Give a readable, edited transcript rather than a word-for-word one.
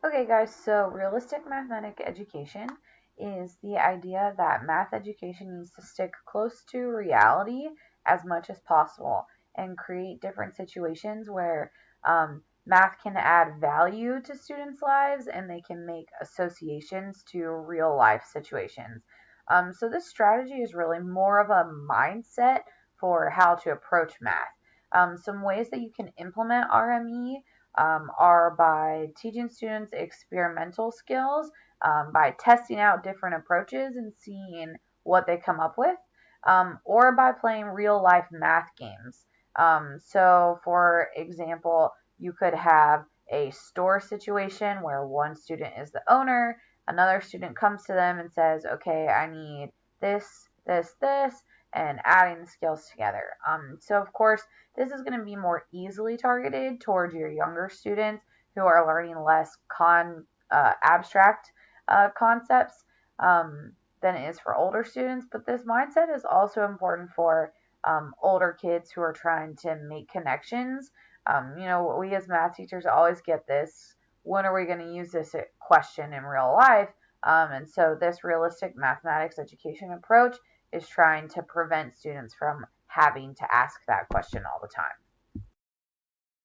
Okay, guys, so realistic mathematic education is the idea that math education needs to stick close to reality as much as possible and create different situations where math can add value to students' lives and they can make associations to real life situations. So, this strategy is really more of a mindset for how to approach math. Some ways that you can implement RME are by teaching students experimental skills, by testing out different approaches and seeing what they come up with, or by playing real life math games. So, for example, you could have a store situation where one student is the owner, another student comes to them and says, okay, I need this, and adding the skills together. So, of course, this is going to be more easily targeted towards your younger students who are learning less abstract concepts than it is for older students. But this mindset is also important for older kids who are trying to make connections. We as math teachers always get this: when are we going to use this question in real life? And so, this realistic mathematics education approach is trying to prevent students from having to ask that question all the time.